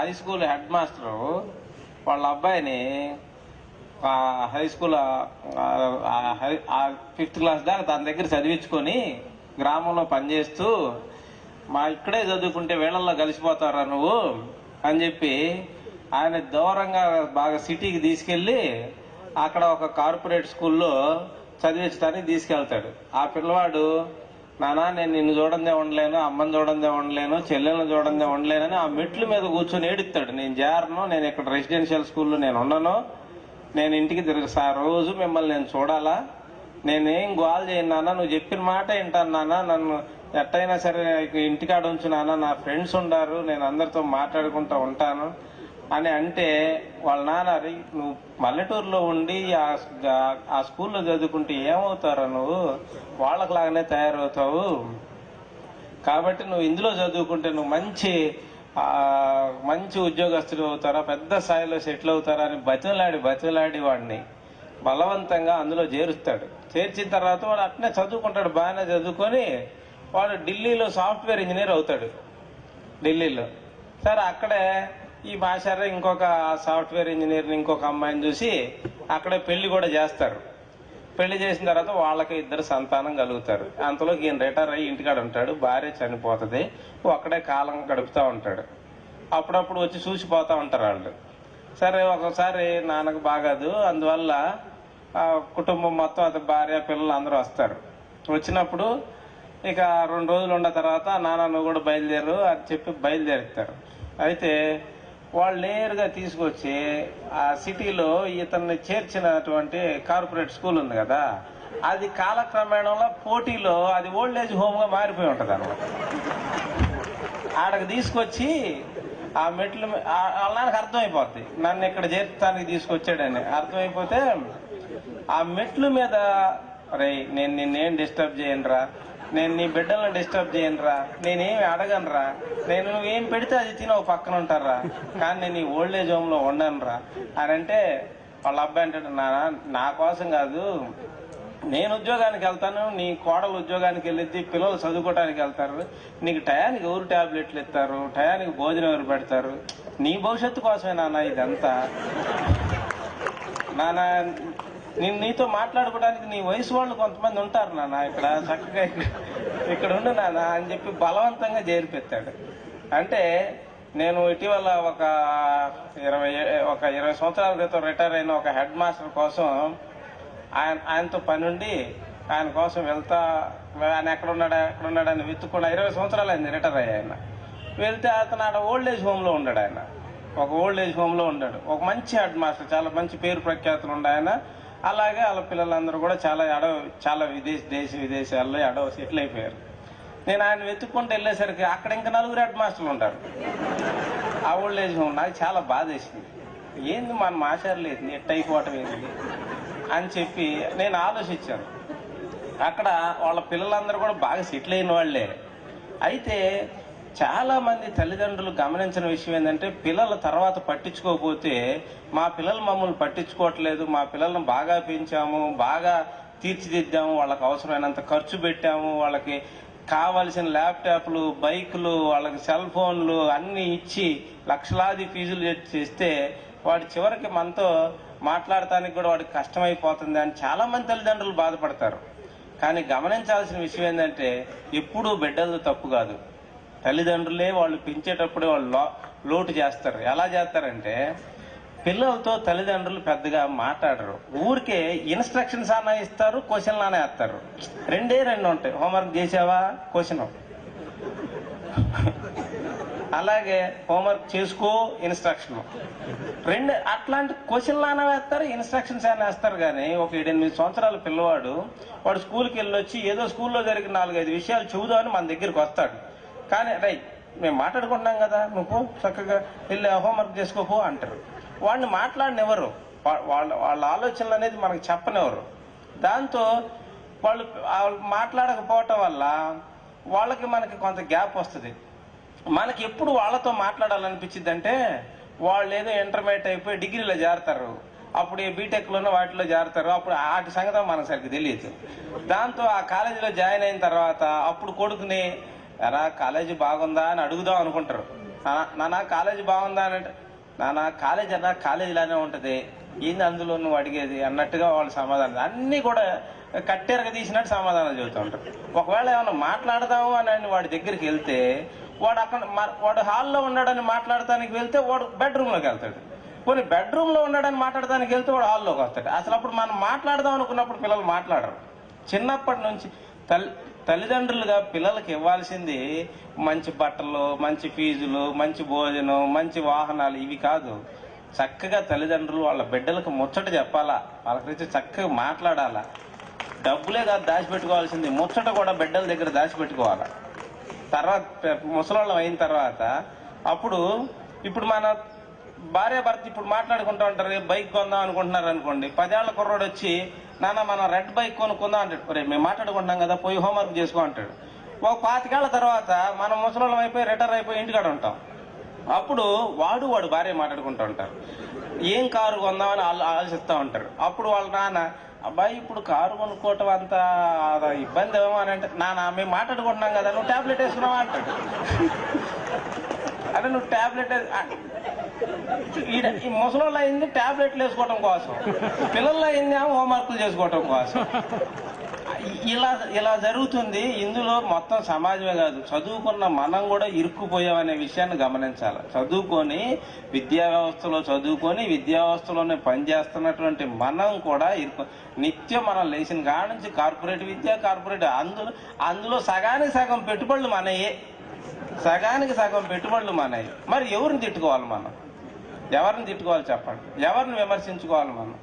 High school head master వాళ్ళ అబ్బాయిని high school 5th class దాకా తన దగ్గర చదివించుకొని గ్రామంలో పనిచేస్తూ ఇక్కడే చదువుకుంటే వీళ్ళల్లో కలిసిపోతారా నువ్వు అని చెప్పి ఆయన దూరంగా బాగా సిటీకి తీసుకెళ్ళి అక్కడ ఒక కార్పొరేట్ స్కూల్లో చదివించడానికి తీసుకెళ్తాడు. ఆ పిల్లవాడు, నానా నేను నిన్ను చూడందే ఉండలేను, అమ్మని చూడందే ఉండలేను, చెల్లెలను చూడందే ఉండలేనని ఆ మెట్ల మీద కూర్చొని ఏడుస్తాడు. నేను జారను, నేను ఇక్కడ రెసిడెన్షియల్ స్కూల్లో నేను ఉండను, నేను ఇంటికి తిరిగి రోజు మిమ్మల్ని నేను చూడాలా, నేనేం గోల్ చేయను నాన్న, నువ్వు చెప్పిన మాట వింటాను నాన్న, నన్ను ఎట్టయినా సరే ఇంటికాడ ఉంచు నాన్న, నా ఫ్రెండ్స్ ఉండారు, నేను అందరితో మాట్లాడుకుంటూ ఉంటాను అని అంటే వాళ్ళ నాన్న, నువ్వు పల్లెటూరులో ఉండి ఆ స్కూల్లో చదువుకుంటే ఏమవుతారా, నువ్వు వాళ్ళకులాగానే తయారవుతావు, కాబట్టి నువ్వు ఇందులో చదువుకుంటే నువ్వు మంచి ఉద్యోగస్తులు అవుతారా, పెద్ద స్థాయిలో సెటిల్ అవుతారా అని బతిలాడి వాడిని బలవంతంగా అందులో చేరుస్తాడు. చేర్చిన తర్వాత వాడు అట్నే చదువుకుంటాడు, బాగానే చదువుకొని వాడు ఢిల్లీలో సాఫ్ట్వేర్ ఇంజనీర్ అవుతాడు. ఢిల్లీలో సరే అక్కడే ఈ మాస్టర్ ఇంకొక సాఫ్ట్వేర్ ఇంజనీర్ని ఇంకొక అమ్మాయిని చూసి అక్కడే పెళ్లి కూడా చేస్తారు. పెళ్లి చేసిన తర్వాత వాళ్ళకి 2 సంతానం కలుగుతారు. అంతలోకి ఈయన రిటైర్ అయ్యి ఇంటికాడ ఉంటాడు, భార్య చనిపోతుంది, అక్కడే కాలం గడుపుతూ ఉంటాడు. అప్పుడప్పుడు వచ్చి చూసిపోతూ ఉంటారు వాళ్ళు. సరే ఒకసారి నాన్నకు బాగాదు, అందువల్ల కుటుంబం మొత్తం అది భార్య పిల్లలు అందరూ వస్తారు. వచ్చినప్పుడు ఇక 2 రోజులు ఉన్న తర్వాత నాన్న నువ్వు కూడా బయలుదేరు అని చెప్పి బయలుదేరుతారు. అయితే వాళ్ళు నేరుగా తీసుకొచ్చి ఆ సిటీలో ఇతన్ని చేర్చినటువంటి కార్పొరేట్ స్కూల్ ఉంది కదా, అది కాలక్రమేణంలో పోటీలో అది ఓల్డ్ ఏజ్ హోమ్ గా మారిపోయి ఉంటది అన్నమాట. ఆడకు తీసుకొచ్చి ఆ మెట్లు వాళ్ళ నాన్నకు అర్థమైపోద్ది నన్ను ఇక్కడ చేర్చడానికి తీసుకొచ్చాడని. అర్థమైపోతే ఆ మెట్ల మీద, రే నేను నిన్నేం డిస్టర్బ్ చేయనురా, నేను నీ బిడ్డలను డిస్టర్బ్ చేయనురా, నేనేమి అడగనురా, నేను నువ్వేం పెడితే అది తిని ఒక పక్కన ఉంటారా, కానీ నేను ఈ ఓల్డ్ ఏజ్ హోమ్ లో ఉండనురా అని అంటే వాళ్ళ అబ్బాయి అంటాడు, నా కోసం కాదు, నేను ఉద్యోగానికి వెళ్తాను, నీ కోడలు ఉద్యోగానికి వెళ్ళిద్ది, పిల్లలు చదువుకోవడానికి వెళ్తారు, నీకు టయానికి ఎవరు టాబ్లెట్లు ఇస్తారు, టయానికి భోజనం ఎవరు పెడతారు, నీ భవిష్యత్తు కోసమే నాన్న ఇదంతా, నాన్న నీతో మాట్లాడుకోవడానికి నీ వయసు వాళ్ళు కొంతమంది ఉంటారు నాన్న, ఇక్కడ చక్కగా ఇక్కడ ఉండు నాన్న అని చెప్పి బలవంతంగా చేరిపెత్తాడు. అంటే నేను ఇటీవల ఒక 20 సంవత్సరాల క్రితం రిటైర్ అయిన ఒక హెడ్ మాస్టర్ కోసం ఆయనతో పని ఉండి ఆయన కోసం వెళ్తా, ఆయన ఎక్కడున్నాడని వెతుక్కున్నా. 20 సంవత్సరాలు అయింది రిటైర్ అయ్యి ఆయన. వెళ్తే అతను ఆడ ఓల్డ్ ఏజ్ హోమ్ లో ఉన్నాడు. ఆయన ఒక ఓల్డ్ ఏజ్ హోమ్ లో ఉన్నాడు. ఒక మంచి హెడ్ మాస్టర్, చాలా మంచి పేరు ప్రఖ్యాతులు ఉండే ఆయన. అలాగే వాళ్ళ పిల్లలందరూ కూడా చాలా విదేశాల్లో సెటిల్ అయిపోయారు. నేను ఆయన వెతుక్కుంటూ వెళ్ళేసరికి అక్కడ ఇంకా 4 హెడ్ మాస్టర్లు ఉంటారు ఆ ఓల్డ్ ఏజ్ హోమ్. నాకు చాలా బాధ వేసింది, ఏంది మన మాస్టర్ లేదు ఎట్ అయిపోవటం ఏంది అని చెప్పి నేను ఆలోచించాను. అక్కడ వాళ్ళ పిల్లలందరూ కూడా బాగా సెటిల్ అయిన వాళ్లే. అయితే చాలా మంది తల్లిదండ్రులు గమనించిన విషయం ఏంటంటే, పిల్లల తర్వాత పట్టించుకోకపోతే మా పిల్లలు మమ్మల్ని పట్టించుకోవట్లేదు, మా పిల్లలను బాగా పెంచాము, బాగా తీర్చిదిద్దాము, వాళ్ళకి అవసరమైనంత ఖర్చు పెట్టాము, వాళ్ళకి కావలసిన ల్యాప్టాప్లు, బైకులు, వాళ్ళకి సెల్ ఫోన్లు అన్ని ఇచ్చి లక్షలాది ఫీజులు చేస్తే వాడి చివరికి మనతో మాట్లాడటానికి కూడా వాడికి కష్టమైపోతుంది అని చాలా మంది తల్లిదండ్రులు బాధపడతారు. కానీ గమనించాల్సిన విషయం ఏంటంటే, ఎప్పుడూ బిడ్డలది తప్పు కాదు, తల్లిదండ్రులే వాళ్ళు పెంచేటప్పుడే వాళ్ళు లోటు చేస్తారు. ఎలా చేస్తారంటే, పిల్లలతో తల్లిదండ్రులు పెద్దగా మాట్లాడరు, ఊరికే ఇన్స్ట్రక్షన్స్ అన్నా ఇస్తారు, క్వశ్చన్లు అనే వేస్తారు. 2 ఉంటాయి, హోంవర్క్ చేసావా క్వశ్చన్, అలాగే హోంవర్క్ చేసుకో ఇన్స్ట్రక్షన్. అట్లాంటి క్వశ్చన్లు అనే వేస్తారు, ఇన్స్ట్రక్షన్స్ అని వేస్తారు. కానీ ఒక 7-8 సంవత్సరాల పిల్లవాడు వాడు స్కూల్కి వెళ్ళొచ్చి ఏదో స్కూల్లో జరిగిన 4-5 విషయాలు చెబుదామని మన దగ్గరికి వస్తాడు. కానీ మేము మాట్లాడుకుంటున్నాం కదా, నువ్వు చక్కగా వెళ్ళి హోంవర్క్ చేసుకోపో అంటారు. వాడిని మాట్లాడినెవరు, వాళ్ళ ఆలోచనలు అనేది మనకు చెప్పనివ్వరు. దాంతో వాళ్ళు మాట్లాడకపోవటం వల్ల వాళ్ళకి మనకి కొంత గ్యాప్ వస్తుంది. మనకి ఎప్పుడు వాళ్ళతో మాట్లాడాలనిపించింది అంటే, వాళ్ళు ఏదో ఇంటర్మీడియట్ అయిపోయి డిగ్రీలో చేరతారు, అప్పుడు బీటెక్లోనో వాటిలో చేరతారు, అప్పుడు వాటి సంగతి మనకు సరిగ్గా తెలియదు. దాంతో ఆ కాలేజీలో జాయిన్ అయిన తర్వాత అప్పుడు కొడుకుని ఎరా కాలేజీ బాగుందా అని అడుగుదాం అనుకుంటారు. నాన్న కాలేజీ బాగుందా అని అంటే, నాన్న కాలేజీ అన్నా కాలేజీ ఇలానే ఉంటుంది, ఏంది అందులో నువ్వు అడిగేది అన్నట్టుగా వాళ్ళు సమాధానం అన్నీ కూడా కట్టెరగ తీసినట్టు సమాధానం చెబుతూ ఉంటారు. ఒకవేళ ఏమైనా మాట్లాడదాము అని వాడి దగ్గరికి వెళ్తే వాడు అక్కడ వాడు హాల్లో ఉన్నాడని మాట్లాడటానికి వెళ్తే వాడు బెడ్రూమ్లోకి వెళ్తాడు. కొన్ని బెడ్రూమ్లో ఉన్నాడని మాట్లాడటానికి వెళ్తే వాడు హాల్లోకి వస్తాడు. అసలు అప్పుడు మనం మాట్లాడదాం అనుకున్నప్పుడు పిల్లలు మాట్లాడరు. చిన్నప్పటి నుంచి తల్లిదండ్రులుగా పిల్లలకి ఇవ్వాల్సింది మంచి బట్టలు, మంచి ఫీజులు, మంచి భోజనం, మంచి వాహనాలు ఇవి కాదు. చక్కగా తల్లిదండ్రులు వాళ్ళ బిడ్డలకు ముచ్చట చెప్పాలా, వాళ్ళ గురించి చక్కగా మాట్లాడాలా. డబ్బులే కాదు దాచిపెట్టుకోవాల్సింది, ముచ్చట కూడా బిడ్డల దగ్గర దాచిపెట్టుకోవాలా. తర్వాత ముసలోళ్ళం అయిన తర్వాత ఇప్పుడు మన భార్యాభర్త ఇప్పుడు మాట్లాడుకుంటూ ఉంటారు, బైక్ కొందాం అనుకుంటున్నారు అనుకోండి. 10 ఏళ్ల కుర్రోడు వచ్చి నాన్న మనం రెడ్ బైక్ కొనుక్కుందాం అంటాడు. రేపు మేము మాట్లాడుకుంటున్నాం కదా, పోయి హోంవర్క్ చేసుకో అంటాడు. ఒక 25 ఏళ్ల తర్వాత మనం ముసలోళ్ళం అయిపోయి రిటైర్ అయిపోయి ఇంటికాడ ఉంటాం. అప్పుడు వాడు భార్య మాట్లాడుకుంటూ ఉంటారు, ఏం కారు కొందామని ఆలోచిస్తూ ఉంటారు. అప్పుడు వాళ్ళ నాన్న, అబ్బాయి ఇప్పుడు కారు కొనుక్కోవటం అంత ఇబ్బంది ఏమో అని అంటే, నాన్న మేము మాట్లాడుకుంటున్నాం కదా, నువ్వు టాబ్లెట్ వేసుకున్నావా అంటాడు. అంటే నువ్వు టాబ్లెట్ ఈ ముసలోళ్ళు అయింది టాబ్లెట్లు వేసుకోవటం కోసం, పిల్లలు అయింది హోంవర్క్లు చేసుకోవటం కోసం. ఇలా జరుగుతుంది. ఇందులో మొత్తం సమాజమే కాదు, చదువుకున్న మనం కూడా ఇరుక్కుపోయామనే విషయాన్ని గమనించాలి. చదువుకొని విద్యా వ్యవస్థలోనే పనిచేస్తున్నటువంటి మనం కూడా నిత్యం మనం లేచిన కాడ నుంచి కార్పొరేట్ విద్య, అందులో సగానికి సగం పెట్టుబడులు మనయ్యి. మరి ఎవరిని తిట్టుకోవాలి మనం? ఎవరిని తిట్టుకోవాలి చెప్పండి? ఎవరిని విమర్శించుకోవాలి మనం?